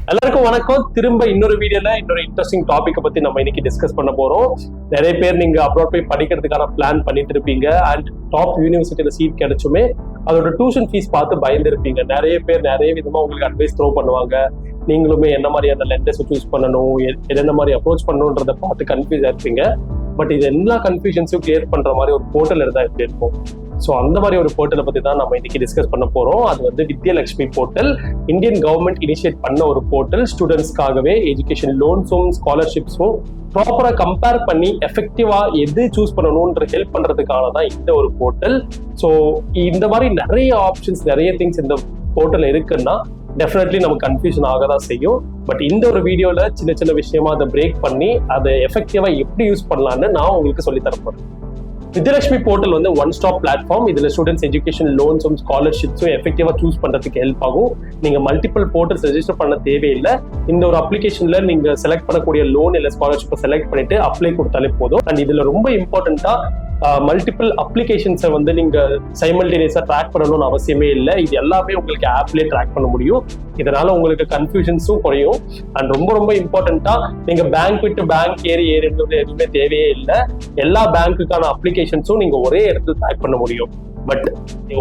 எல்லாருக்கும் வணக்கம். திரும்ப இன்னொரு வீடியோல இன்னொரு இன்ட்ரெஸ்டிங் டாபிக் பத்தி நம்ம இன்னைக்கு டிஸ்கஸ் பண்ண போறோம். நிறைய பேர் நீங்க அப்ராட் போய் படிக்கிறதுக்கான பிளான் பண்ணிட்டு இருப்பீங்க. அண்ட் டாப் யூனிவர்சிட்டியில சீட் கிடைச்சுமே அதோட டியூஷன் ஃபீஸ் பார்த்து பயந்துருப்பீங்க. நிறைய பேர் நிறைய விதமா உங்களுக்கு அட்வைஸ் த்ரோ பண்ணுவாங்க. நீங்களுமே என்ன மாதிரியான லெண்டர்ஸ் சூஸ் பண்ணணும், என்ன மாதிரி அப்ரோச் பண்ணணுன்றதை பார்த்து கன்ஃபியூஸ் ஆயிருப்பீங்க. பட் இது எல்லா கன்ஃபியூஷன்ஸும் கிளியர் பண்ற மாதிரி ஒரு போர்ட்டல் இருந்தா எப்படி இருக்கும்? ஸோ அந்த மாதிரி ஒரு போர்ட்டலை பத்தி தான் நம்ம இன்னைக்கு டிஸ்கஸ் பண்ண போறோம். அது வந்து Vidyalakshmi portal. Indian government initiate பண்ண ஒரு போர்ட்டல். ஸ்டூடெண்ட்ஸ்க்காகவே எஜுகேஷன் லோன்ஸும் ஸ்காலர்ஷிப்ஸும் ப்ராப்பரா கம்பேர் பண்ணி எஃபெக்டிவா எது சூஸ் பண்ணணும்ன்ற ஹெல்ப் பண்றதுக்கான தான் இந்த ஒரு போர்ட்டல். ஸோ இந்த மாதிரி நிறைய ஆப்ஷன்ஸ், நிறைய திங்ஸ் இந்த போர்ட்டல் இருக்குன்னா டெஃபினெட்லி நமக்கு கன்ஃபியூஷன் ஆக தான் செய்யும். பட் இந்த ஒரு வீடியோல சின்ன சின்ன விஷயமா அதை பிரேக் பண்ணி அதை எஃபெக்டிவா எப்படி யூஸ் பண்ணலான்னு நான் உங்களுக்கு சொல்லி தரப்போறேன். வித்யலட்சுமி போர்ட்டல் வந்து ஒன் ஸ்டாப் பிளாட்ஃபார்ம். இதுல ஸ்டூடெண்ட்ஸ் எஜுகேஷன் லோன்ஸும் ஸ்காலர்ஷிப்ஸும் எஃபெக்டிவா சூஸ் பண்றதுக்கு ஹெல்ப் ஆகும். நீங்க மல்டிபிள் போர்ட்டல்ஸ் ரெஜிஸ்டர் பண்ண தேவையில்லை. இந்த ஒரு அப்ளிகேஷன்ல நீங்க செலக்ட் பண்ணக்கூடிய லோன் இல்ல ஸ்காலர்ஷிப்பை செலக்ட் பண்ணிட்டு அப்ளை கொடுத்தாலே போதும். அண்ட் இதுல ரொம்ப இம்பார்ட்டன்டா மல்டிபிள் அப்ளிகேஷன்ஸை வந்து நீங்க சைமல்டேனியஸா ட்ராக் பண்ணணும்னு அவசியமே இல்லை. இது எல்லாமே உங்களுக்கு ஆப்லேயே ட்ராக் பண்ண முடியும். இதனால உங்களுக்கு கன்ஃபியூஷன்ஸும் குறையும். அண்ட் ரொம்ப ரொம்ப இம்பார்ட்டன்டா நீங்க பேங்க் விட்டு பேங்க் ஏறி எதுவுமே தேவையே இல்லை. எல்லா பேங்க்குக்கான அப்ளிகேஷன்ஸும் நீங்க ஒரே இடத்துல ட்ராக் பண்ண முடியும். பட்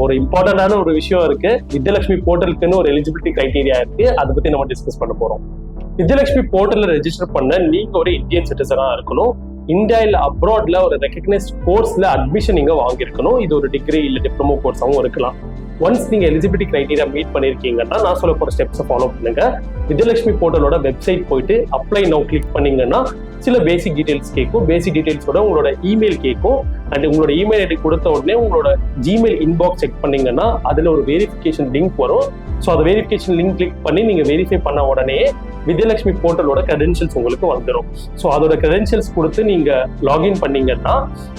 ஒரு இம்பார்ட்டன்டான ஒரு விஷயம் இருக்கு. வித்யலட்சுமி போர்ட்டலுக்குன்னு ஒரு எலிஜிபிலிட்டி கிரைட்டீரியா இருக்கு. அதை பத்தி நம்ம டிஸ்கஸ் பண்ண போறோம். வித்யலட்சுமி போர்ட்டல்ல ரெஜிஸ்டர் பண்ண நீங்க ஒரு இந்தியன் சிட்டிசனா இருக்கணும். இந்தியா இல்ல அப்ராட்ல ஒரு ரெகக்னைஸ்ட் கோர்ஸ்ல அட்மிஷன் நீங்க வாங்கியிருக்கணும். இது ஒரு டிகிரி இல்ல டிப்ளமோ கோர்ஸாகவும் இருக்கலாம். ஒன்ஸ் நீங்க எலிஜிபிலிட்டி கிரைட்டீரியா மீட் பண்ணிருக்கீங்கன்னா நான் சொல்ல போற ஸ்டெப்ஸை ஃபாலோ பண்ணுங்க. வித்யலட்சுமி போர்ட்டலோட வெப்சைட் போயிட்டு அப்ளை நவ் கிளிக் பண்ணீங்கன்னா சில பேசிக் டீடைல்ஸ் கேட்கும். பேசிக் டீடைல்ஸோட உங்களோட இமெயில் கேட்கும். அண்ட் உங்களோட இமெயில் ஐடி கொடுத்த உடனே உங்களோட ஜிமெயில் இன்பாக்ஸ் செக் பண்ணீங்கன்னா அதுல ஒரு வெரிஃபிகேஷன் லிங்க் வரும். ஸோ அந்த வெரிஃபிகேஷன் லிங்க் கிளிக் பண்ணி நீங்க வெரிஃபை பண்ண உடனே வித்யலட்சுமி போர்ட்டலோட கிரெடென்ஷியல்ஸ் உங்களுக்கு வந்துடும். ஸோ அதோட கிரெடென்ஷியல்ஸ் கொடுத்து நீங்க லாகின் பண்ணீங்கன்னா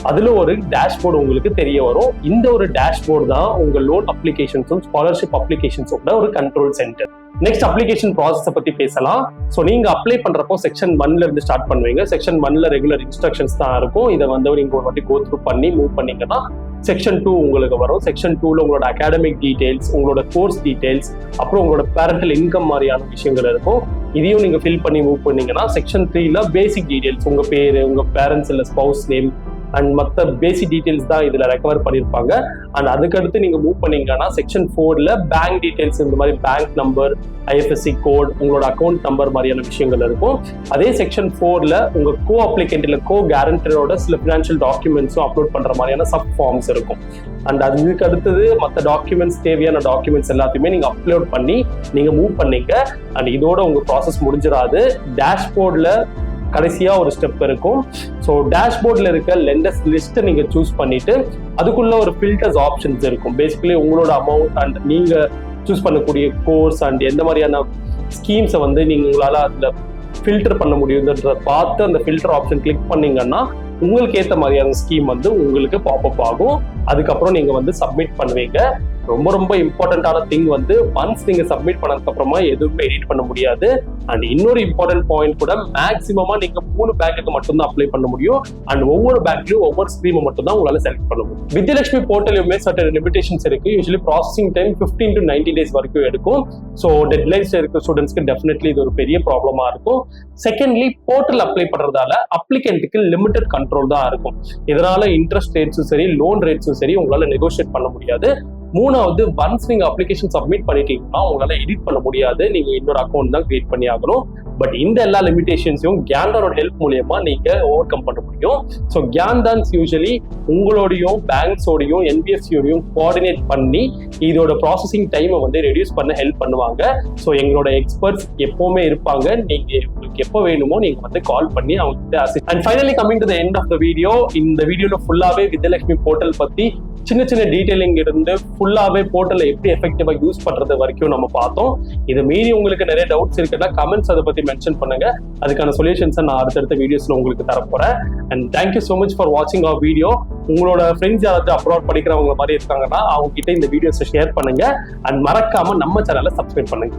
அதுல ஒரு டேஷ்போர்டு உங்களுக்கு தெரிய வரும். இந்த ஒரு டேஷ்போர்டு தான் உங்க லோன் அப்ளிகேஷன்ஸும் ஸ்காலர்ஷிப் அப்ளிகேஷன்ஸோட ஒரு கண்ட்ரோல் சென்டர். நெக்ஸ்ட் அப்ளிகேஷன் ப்ராசஸை பத்தி பேசலாம். ஸோ நீங்க அப்ளை பண்றப்போ செக்ஷன் 1ல இருந்து ஸ்டார்ட் பண்ணுவீங்க. செக்ஷன் 1ல ரெகுலர் இன்ஸ்ட்ரக்ஷன்ஸ் தான் இருக்கும். இதை வந்து நீங்க ஒரு வாட்டி கோ த்ரூ பண்ணி மூவ் பண்ணீங்கன்னா செக்ஷன் 2 உங்களுக்கு வரும். செக்ஷன் 2ல உங்களோட அகாடமிக் டீடைல்ஸ், உங்களோட கோர்ஸ் டீடைல்ஸ், அப்புறம் உங்களோட பேரண்டல் இன்கம் மாதிரியான விஷயங்கள் இருக்கும். இதையும் நீங்க ஃபில் பண்ணி மூவ் பண்ணீங்கன்னா செக்ஷன் 3ல பேசிக் டீடைல்ஸ், உங்க பேரு, உங்க பேரண்ட்ஸ் இல்ல ஸ்பவுஸ் நேம் அண்ட் மற்ற பேசிக் டீடைல்ஸ் தான் இதுல ரெக்கவர் பண்ணியிருப்பாங்க. அண்ட் அதுக்கடுத்து நீங்க மூவ் பண்ணீங்கன்னா செக்ஷன் 4ல பேங்க் டீடைல்ஸ், இந்த மாதிரி பேங்க் நம்பர், ஐஎஃப்எஸ்சி கோட், உங்களோட அக்கௌண்ட் நம்பர் மாதிரியான விஷயங்கள் இருக்கும். அதே செக்ஷன் 4ல உங்க கோ அப்ளிகண்ட் இல்ல கோ கேரண்டரோட சில ஃபினான்ஷியல் டாக்குமெண்ட்ஸும் அப்லோட் பண்ற மாதிரியான சப் ஃபார்ம்ஸ் இருக்கும். அண்ட் அதுக்கு அடுத்தது மற்ற டாக்குமெண்ட்ஸ், தேவையான டாக்குமெண்ட்ஸ் எல்லாத்தையுமே நீங்க அப்லோட் பண்ணி நீங்க மூவ் பண்ணீங்க. அண்ட் இதோட உங்க ப்ராசஸ் முடிஞ்சிடாது. டேஷ்போர்ட்ல கடைசியா ஒரு ஸ்டெப் இருக்கும். ஸோ டேஷ்போர்ட்ல இருக்க லெண்டர்ஸ் லிஸ்ட் நீங்க சூஸ் பண்ணிட்டு அதுக்குள்ள ஒரு ஃபில்டர்ஸ் ஆப்ஷன்ஸ் இருக்கும். பேசிக்கலி உங்களோட அமௌண்ட் அண்ட் நீங்க சூஸ் பண்ணக்கூடிய கோர்ஸ் அண்ட் எந்த மாதிரியான ஸ்கீம்ஸை வந்து நீங்க உங்களால அதுல ஃபில்டர் பண்ண முடியுன்றத பார்த்து அந்த ஃபில்டர் ஆப்ஷன் கிளிக் பண்ணீங்கன்னா உங்களுக்கு ஏற்ற மாதிரியான ஸ்கீம் வந்து உங்களுக்கு பாப்அப் ஆகும். அதுக்கப்புறம் நீங்க வந்து சப்மிட் பண்ணுவீங்க. ரொம்ப ரொம்ப இம்பார்ட்டன்டான திங் வந்து ஒன்ஸ் நீங்க சப்மிட் பண்ணதுக்கு அப்புறமா எதுவுமே எடிட் பண்ண முடியாது. அண்ட் இன்னொரு இம்பார்ட்டன்ட் பாயிண்ட் கூட, மேக்ஸிமமா நீங்க 3 பேங்க்குக்கு மட்டும் தான் அப்ளை பண்ண முடியும். அண்ட் ஒவ்வொரு பேங்க்லயும் ஒவ்வொரு ஸ்கீமை மட்டும் தான் உங்களால செலக்ட் பண்ண முடியும். வித்யலட்சுமி போர்ட்டலுமே சர்டன் லிமிடேஷன்ஸ் இருக்கு. Usually processing time 15 to 90 days வரைக்கும் எடுக்கும். ஸோ டெட்லைன்ஸ் இருக்க ஸ்டூடெண்ட்ஸ்க்கு டெஃபினெட்லி இது ஒரு பெரிய ப்ராப்ளமா இருக்கும். செகண்ட்லி, போர்ட்டல் அப்ளை பண்றதால அப்ளிகண்ட்டுக்கு லிமிடெட் கண்ட்ரோல் தான் இருக்கும். இதனால இன்ட்ரெஸ்ட் ரேட்ஸும் சரி, லோன் ரேட்ஸும் சரி உங்களால நெகோஷியேட் பண்ண முடியாது. மூணாவது, ஒன்ஸ் நீங்க அப்ளிகேஷன் சப்மிட் பண்ணிட்டீங்கன்னா உங்களால எடிட் பண்ண முடியாது. நீங்க இன்னொரு அக்கௌண்ட் தான் கிரியேட் பண்ணி ஆகணும். பட் இந்த எல்லா லிமிடேஷன்ஸையும் கேண்டரோட ஹெல்ப் மூலியமா நீங்க ஓவர் கம் பண்ண முடியும். ஸோ கேண்டான்ஸ் யூஸ்வலி உங்களோடையும் பேங்க்ஸோடையும் என்பிஎஃப்சியோடையும் கோஆர்டினேட் பண்ணி இதோட ப்ராசஸிங் டைமை வந்து ரெடியூஸ் பண்ண ஹெல்ப் பண்ணுவாங்க. ஸோ எங்களோட எக்ஸ்பர்ட்ஸ் எப்பவுமே இருப்பாங்க. நீங்க உங்களுக்கு எப்போ வேணுமோ நீங்க வந்து கால் பண்ணி அவங்க assist. And finally coming to the end of the video, இந்த வீடியோல ஃபுல்லாவே வித்யலட்சுமி போர்ட்டல் பத்தி சின்ன சின்ன டீடைலிங் இருந்து ஃபுல்லாவே போர்ட்டலை எப்படி எஃபெக்டிவா யூஸ் பண்றது வரைக்கும் நம்ம பார்த்தோம். இது மீறி உங்களுக்கு நிறைய டவுட்ஸ் இருக்குன்னா கமெண்ட்ஸ் அதை பத்தி மென்ஷன் பண்ணுங்க. அதுக்கான சொல்யூஷன்ஸை நான் அடுத்தடுத்த வீடியோஸ்ல உங்களுக்கு தரப்போறேன். And thank you so much for வாட்சிங் அவர் வீடியோ. உங்களோட ஃப்ரெண்ட்ஸ் யாராவது அப்ராட் படிக்கிறவங்க மாதிரி இருக்காங்கன்னா அவங்க கிட்ட இந்த வீடியோஸை ஷேர் பண்ணுங்க. அண்ட் மறக்காம நம்ம சேனலை சப்ஸ்கிரைப் பண்ணுங்க.